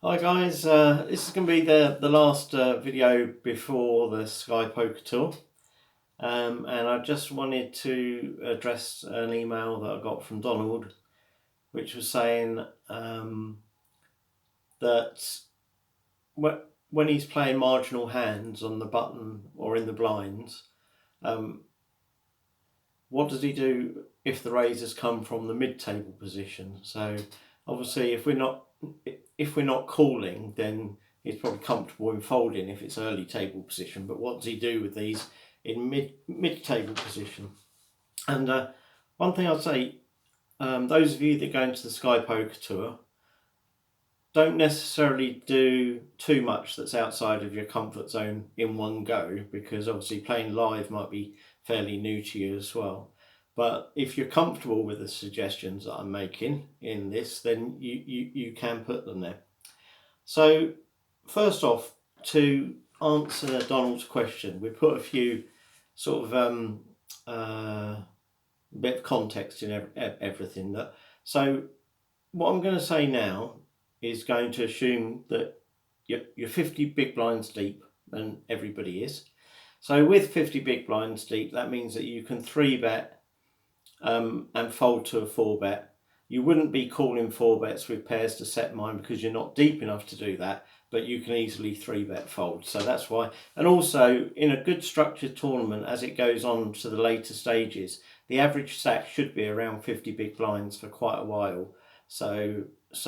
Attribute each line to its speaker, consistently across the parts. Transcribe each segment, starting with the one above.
Speaker 1: Hi guys, this is going to be the last video before the Sky Poker Tour, and I just wanted to address an email that I got from Donald, which was saying that when he's playing marginal hands on the button or in the blinds, what does he do if the raisers come from the mid-table position? So obviously if we're not calling, then he's probably comfortable in folding if it's early table position. But what does he do with these in mid-table position? And one thing I'd say, those of you that go into the Sky Poker Tour, don't necessarily do too much that's outside of your comfort zone in one go, because obviously playing live might be fairly new to you as well. But if you're comfortable with the suggestions that I'm making in this, then you can put them there. So first off, to answer Donald's question, we put a few sort of bit of context in everything. So what I'm going to say now is going to assume that you're 50 big blinds deep, and everybody is. So with 50 big blinds deep, that means that you can 3-bet and fold to a 4-bet. You wouldn't be calling 4-bets with pairs to set mine because you're not deep enough to do that, but you can easily 3-bet fold. So that's why. And also, in a good structured tournament, as it goes on to the later stages, the average stack should be around 50 big blinds for quite a while. So it's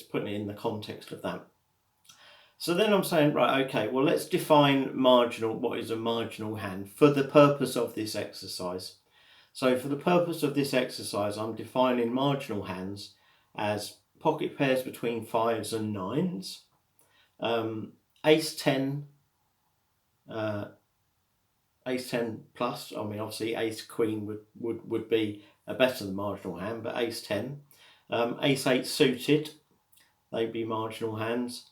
Speaker 1: putting it in the context of that. So then I'm saying, right, okay, well, let's define marginal. What is a marginal hand for the purpose of this exercise? So for the purpose of this exercise, I'm defining marginal hands as pocket pairs between 5s and 9s, ace 10, ace 10 plus. I mean, obviously ace queen would be a better than marginal hand, but ace 10, ace 8 suited, they'd be marginal hands.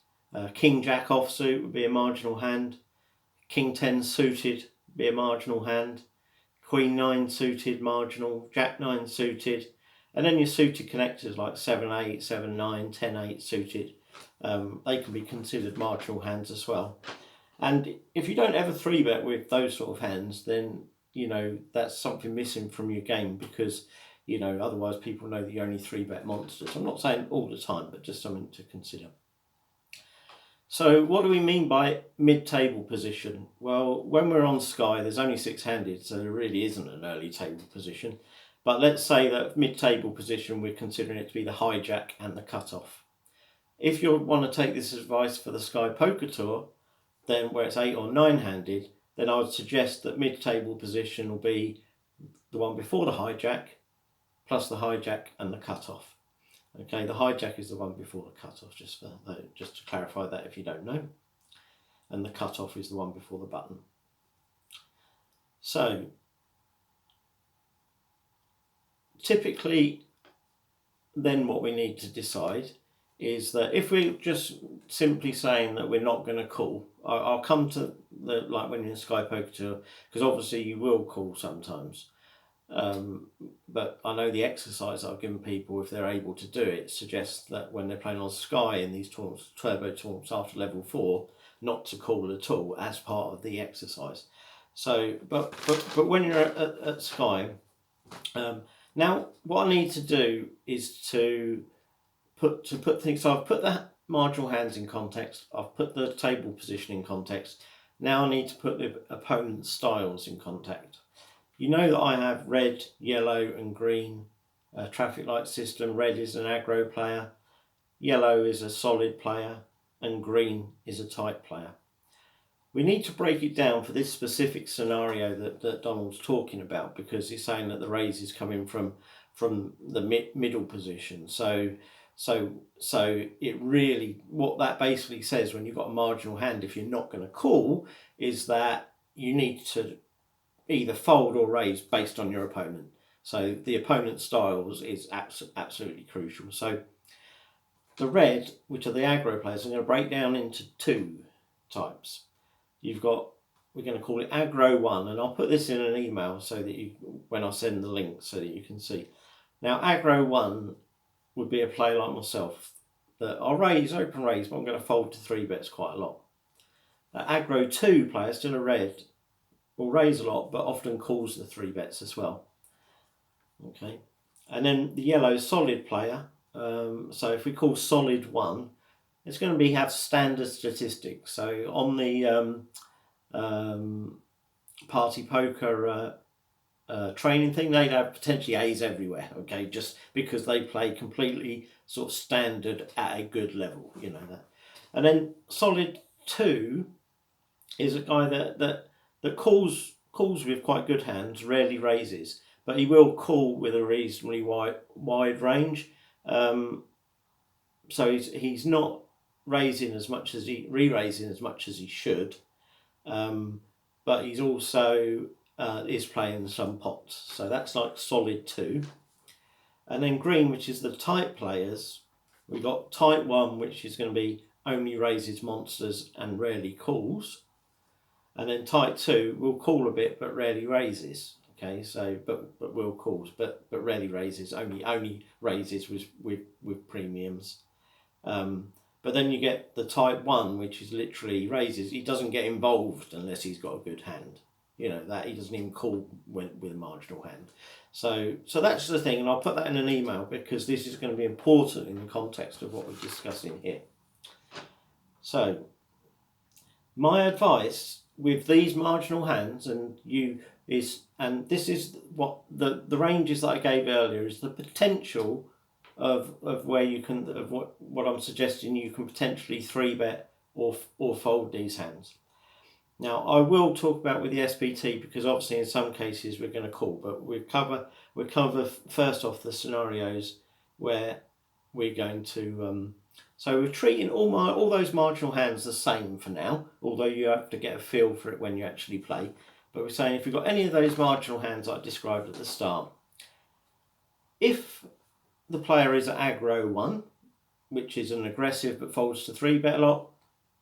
Speaker 1: King Jack offsuit would be a marginal hand. King 10 suited would be a marginal hand. Queen 9 suited, marginal. Jack 9 suited. And then your suited connectors like 7-8, 7-9, 10-8 suited. They can be considered marginal hands as well. And if you don't ever 3-bet with those sort of hands, then, you know, that's something missing from your game, because, you know, otherwise people know that you only 3-bet monsters. I'm not saying all the time, but just something to consider. So what do we mean by mid-table position? Well, when we're on Sky, there's only 6-handed, so there really isn't an early table position. But let's say that mid-table position, we're considering it to be the hijack and the cutoff. If you want to take this advice for the Sky Poker Tour, then where it's 8 or 9-handed, then I would suggest that mid-table position will be the one before the hijack, plus the hijack and the cutoff. Okay, the hijack is the one before the cutoff, just to clarify that if you don't know. And the cutoff is the one before the button. So, typically, then what we need to decide is that if we're just simply saying that we're not going to call, I'll come to the, like when you're in Sky Poker Tour, because obviously you will call sometimes. But I know the exercise I've given people, if they're able to do it, suggests that when they're playing on Sky in these tournaments, turbo tournaments after level 4, not to call at all as part of the exercise. So, but when you're at Sky, now what I need to do is to put things. So I've put the marginal hands in context. I've put the table position in context. Now I need to put the opponent's styles in context. You know that I have red, yellow and green traffic light system. Red is an aggro player, yellow is a solid player, and green is a tight player. We need to break it down for this specific scenario that Donald's talking about, because he's saying that the raise is coming from the middle position. So it really, what that basically says when you've got a marginal hand, if you're not going to call, is that you need to either fold or raise based on your opponent. So the opponent's styles is absolutely crucial. So the red, which are the aggro players, are going to break down into 2 types. You've got, we're going to call it aggro 1, and I'll put this in an email so that you, when I send the link, so that you can see. Now aggro 1 would be a player like myself, that I'll raise, open raise, but I'm going to fold to 3-bets quite a lot. Aggro 2 player, still a red, will raise a lot, but often calls the 3-bets as well. Okay, and then the yellow solid player. So if we call solid 1, it's going to have standard statistics. So on the party poker training thing, they'd have potentially A's everywhere. Okay, just because they play completely sort of standard at a good level, you know that. And then solid 2 is a guy that calls with quite good hands, rarely raises, but he will call with a reasonably wide range. So he's not raising as much as re-raising as much as he should, but he's also is playing some pots. So that's like solid 2. And then green, which is the tight players, we've got tight 1, which is going to be only raises monsters and rarely calls. And then tight 2 will call a bit but rarely raises. Okay, so but will calls but rarely raises. Only raises with premiums. But then you get the tight 1, which is literally raises. He doesn't get involved unless he's got a good hand. You know that he doesn't even call with a marginal hand. So that's the thing, and I'll put that in an email because this is going to be important in the context of what we're discussing here. So my advice with these marginal hands and this is what the ranges that I gave earlier is the potential of where you can of what I'm suggesting you can potentially 3-bet or fold these hands. Now I will talk about with the SPT because obviously in some cases we're going to call, but we'll cover first off the scenarios where we're going to so we're treating all those marginal hands the same for now, although you have to get a feel for it when you actually play. But we're saying if you've got any of those marginal hands I described at the start, if the player is at aggro 1, which is an aggressive but folds to 3-bet a lot,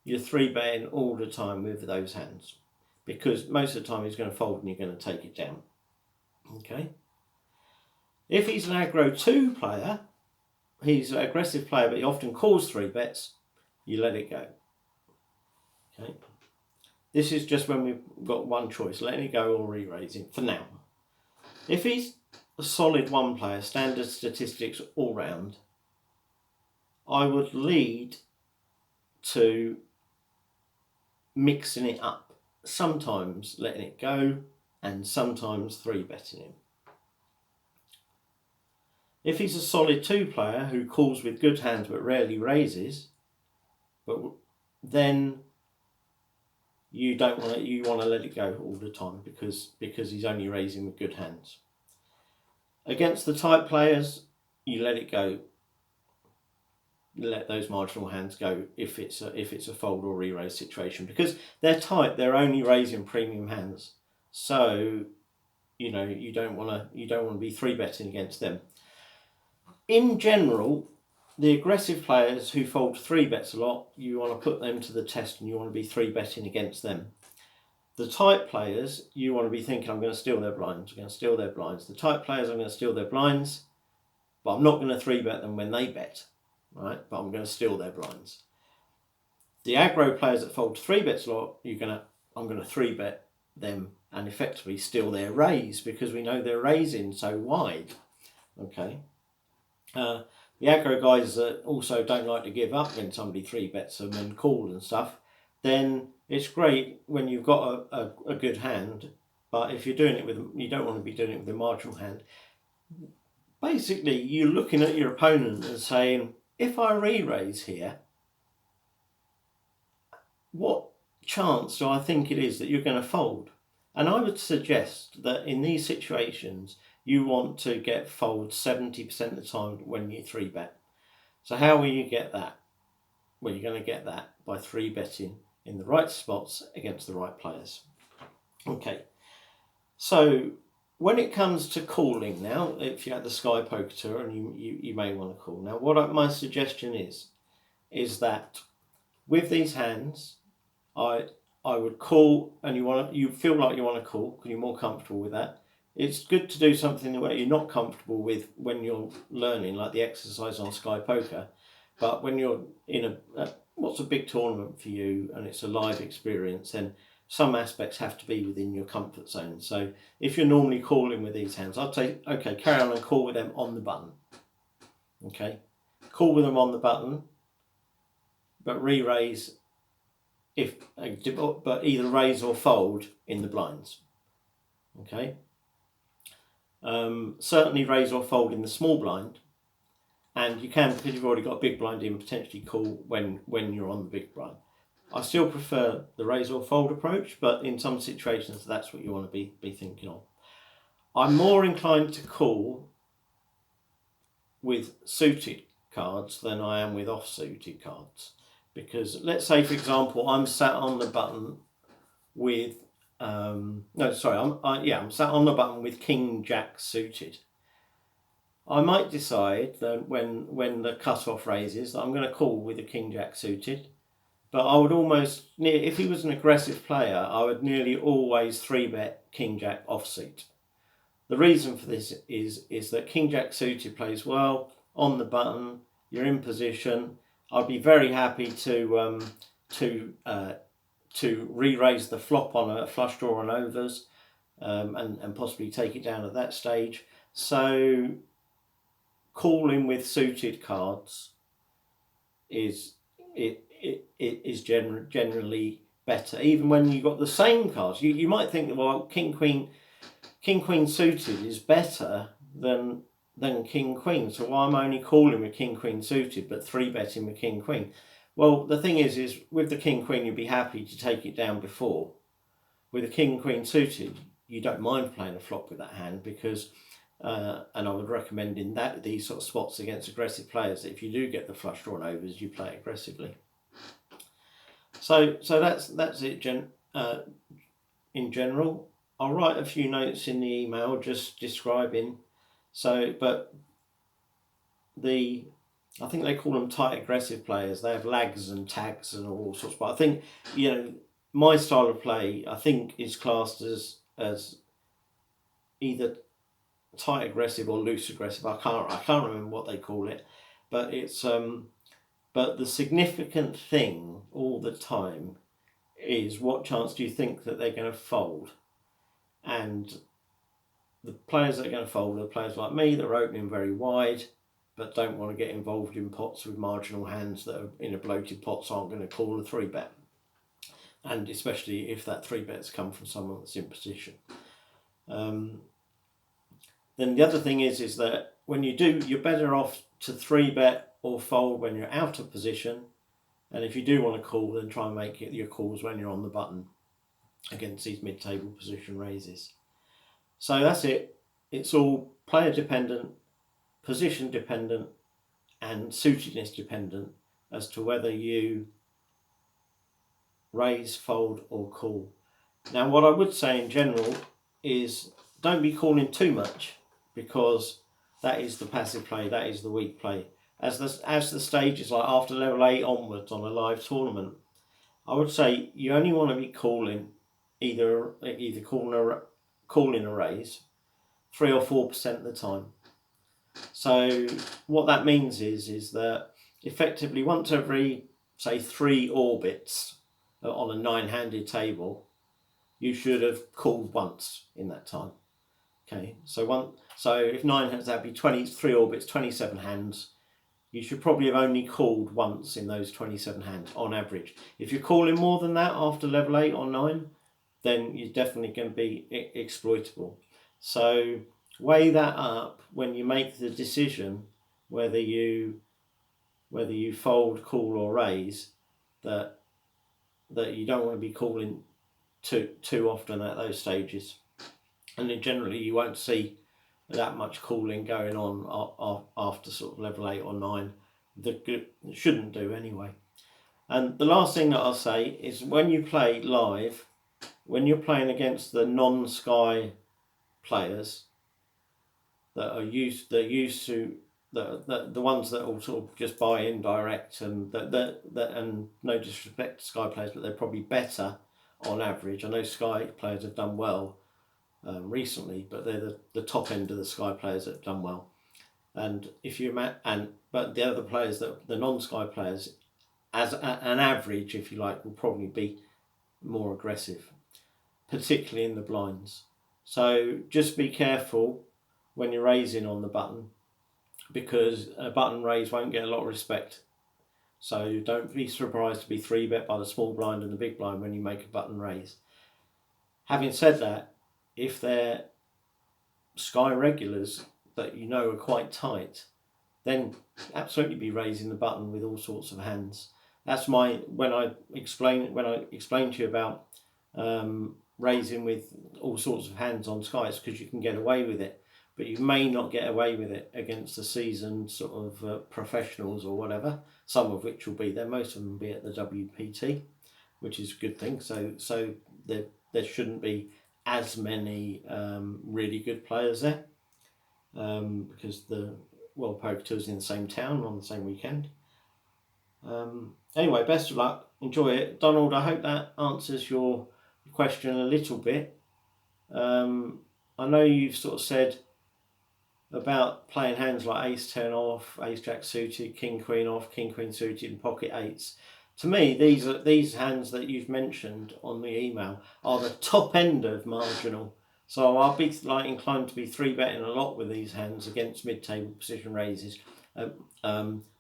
Speaker 1: you're 3-betting all the time with those hands because most of the time he's going to fold and you're going to take it down. Okay. If he's an aggro 2 player, he's an aggressive player but he often calls 3-bets, you let it go. Okay. This is just when we've got one choice, letting it go or re-raising for now. If he's a solid 1 player, standard statistics all round, I would lead to mixing it up, sometimes letting it go and sometimes 3-betting him. If he's a solid 2 player who calls with good hands but rarely raises, then you want to let it go all the time because he's only raising with good hands. Against the tight players, you let it go. Let those marginal hands go if it's a fold or re-raise situation because they're tight. They're only raising premium hands, so you don't want to be 3-betting against them. In general, the aggressive players who fold 3-bets a lot, you want to put them to the test and you want to be 3-betting against them. The tight players, you want to be thinking, I'm going to steal their blinds. I'm going to steal their blinds. The tight players, I'm going to steal their blinds, but I'm not going to 3-bet them when they bet. Right, but I'm going to steal their blinds. The aggro players that fold 3-bets a lot, I'm going to 3-bet them and effectively steal their raise because we know they're raising so wide. Okay. The aggro guys that also don't like to give up when somebody 3-bets them and call and stuff, then it's great when you've got a good hand, but if you're doing it you don't want to be doing it with a marginal hand. Basically, you're looking at your opponent and saying, if I re-raise here, what chance do I think it is that you're going to fold? And I would suggest that in these situations, you want to get fold 70% of the time when you 3-bet. So how will you get that? Well, you're going to get that by 3-betting in the right spots against the right players. Okay, so when it comes to calling now, if you're at the Sky Poker Tour and you may want to call. Now, my suggestion is that with these hands, I would call, and you feel like you want to call because you're more comfortable with that. It's good to do something where you're not comfortable with when you're learning, like the exercise on Sky Poker. but when you're in what's a big tournament for you and it's a live experience, then some aspects have to be within your comfort zone. So if you're normally calling with these hands, I'd say, okay, carry on and call with them on the button. Okay, call with them on the button, but re-raise but either raise or fold in the blinds. Okay, certainly raise or fold in the small blind, and you can, because you've already got a big blind in, potentially call when you're on the big blind. I still prefer the raise or fold approach, but in some situations that's what you want to be thinking of. I'm more inclined to call with suited cards than I am with off-suited cards, because let's say, for example, I'm sat on the button with I'm sat on the button with King Jack suited. I might decide that when the cut-off raises that I'm going to call with a King Jack suited. But I would almost, if he was an aggressive player, I would nearly always 3-bet King Jack offsuit. The reason for this is that King Jack suited plays well on the button. You're in position. I'd be very happy to re-raise the flop on a flush draw and overs, and possibly take it down at that stage. So calling with suited cards is generally better, even when you've got the same cards. You might think, well, King Queen suited is better than King Queen, so why am I only calling with King Queen suited but 3-betting with King Queen? Well, the thing is with the King Queen you'd be happy to take it down before. With a King Queen suited, you don't mind playing a flop with that hand, because and I would recommend in these sort of spots against aggressive players that if you do get the flush drawn overs, you play aggressively. So that's it in general. I'll write a few notes in the email just describing. But I think they call them tight aggressive players. They have lags and tags and all sorts. But I think, my style of play, I think, is classed as either tight aggressive or loose aggressive. I can't remember what they call it, but it's but the significant thing all the time is what chance do you think that they're going to fold? And the players that are going to fold are players like me that are opening very wide but don't want to get involved in pots with marginal hands that are in a bloated pot, so aren't going to call a 3-bet. And especially if that 3-bet's come from someone that's in position. Then the other thing is that when you do, you're better off to 3-bet or fold when you're out of position. And if you do want to call, then try and make it your calls when you're on the button against these mid-table position raises. So that's it. It's all player dependent, position dependent, and suitedness dependent as to whether you raise, fold, or call. Now, what I would say in general is don't be calling too much, because that is the passive play, that is the weak play. As the stage is like after level 8 onwards on a live tournament, I would say you only want to be calling either calling a raise 3 or 4% of the time. So what that means is that effectively once every, say, 3 orbits on a 9-handed table, you should have called once in that time. Okay, so if 9 hands, that'd be 23 orbits, 27 hands. You should probably have only called once in those 27 hands on average. If you're calling more than that after level 8 or 9, then you're definitely going to be exploitable. So weigh that up when you make the decision whether you fold, call, or raise. That you don't want to be calling too often at those stages, and then generally you won't see that much calling going on after sort of level 8 or 9. That shouldn't do anyway. And the last thing that I'll say is when you play live, when you're playing against the non-Sky players that are used to the ones that will sort of just buy in direct, and and no disrespect to Sky players, but they're probably better on average. I know Sky players have done well recently, but they're the top end of the Sky players that have done well. And if you but the other players, the non-Sky players, as an average, if you like, will probably be more aggressive, particularly in the blinds. So just be careful when you're raising on the button, because a button raise won't get a lot of respect. So don't be surprised to be 3-bet by the small blind and the big blind when you make a button raise. Having said that, if they're Sky regulars that you know are quite tight, then absolutely be raising the button with all sorts of hands. That's when I explain to you about raising with all sorts of hands on Sky, it's because you can get away with it, but you may not get away with it against the seasoned sort of professionals or whatever, some of which will be there. Most of them will be at the WPT, which is a good thing. So there shouldn't be as many really good players there, because the World Poker Tour is in the same town on the same weekend. Anyway, best of luck. Enjoy it. Donald, I hope that answers your question a little bit. I know you've sort of said about playing hands like Ace-10 off, Ace-Jack suited, King-Queen off, King-Queen suited and pocket eights. To me, these hands that you've mentioned on the email are the top end of marginal. So I'll be inclined to be 3-betting a lot with these hands against mid-table position raises,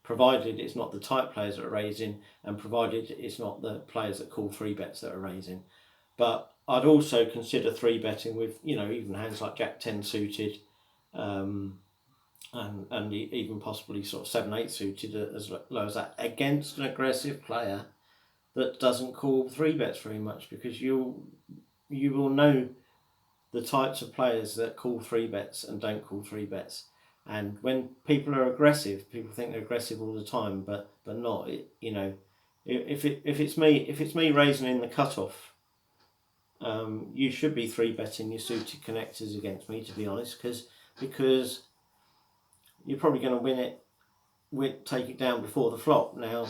Speaker 1: provided it's not the tight players that are raising, and provided it's not the players that call 3-bets that are raising. But I'd also consider 3-betting with, even hands like Jack-10 suited, and even possibly sort of 7-8 suited as low as that, against an aggressive player that doesn't call 3-bets very much, because you will know the types of players that call 3-bets and don't call 3-bets. And when people are aggressive, people think they're aggressive all the time, but not. If it's me raising in the cutoff, you should be 3-betting your suited connectors against me, to be honest, because you're probably going to take it down before the flop. Now,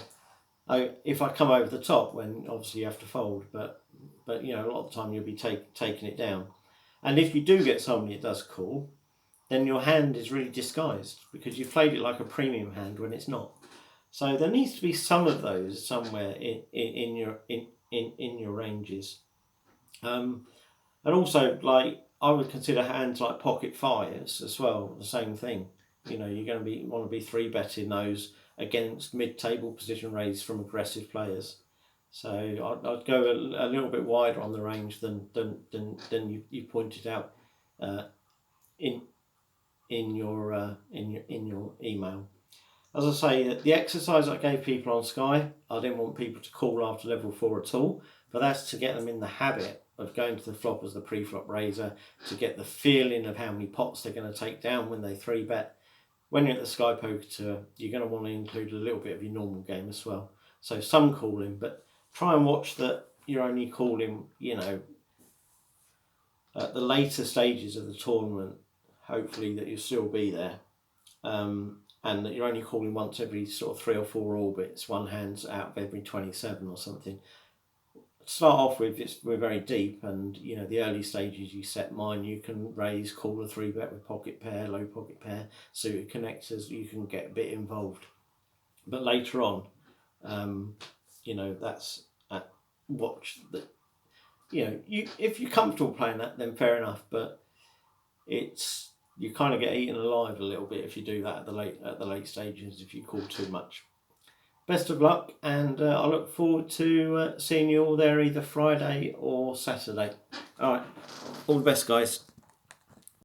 Speaker 1: if I come over the top, when obviously you have to fold, but a lot of the time you'll be taking it down. And if you do get somebody that does call, then your hand is really disguised, because you've played it like a premium hand when it's not. So there needs to be some of those somewhere in your ranges. And also, I would consider hands like pocket fives as well, the same thing. You're going to want to be 3-betting those against mid-table position raise from aggressive players. So I'd go a little bit wider on the range than you pointed out in your email. As I say, the exercise I gave people on Sky, I didn't want people to call after level 4 at all, but that's to get them in the habit of going to the flop as the pre-flop raiser, to get the feeling of how many pots they're going to take down when they 3-bet. When you're at the Sky Poker Tour, you're going to want to include a little bit of your normal game as well. So some calling, but try and watch that you're only calling, at the later stages of the tournament, hopefully that you'll still be there. And that you're only calling once every sort of 3 or 4 orbits, one hand's out of every 27 or something. To start off with, we're very deep, and the early stages you set mine, you can raise, call a 3-bet with pocket pair, low pocket pair, suited connectors, you can get a bit involved. But later on, that's watch that. If you're comfortable playing that, then fair enough. But you kind of get eaten alive a little bit if you do that at the late stages, if you call too much. Best of luck, and I look forward to seeing you all there either Friday or Saturday. All right, all the best, guys.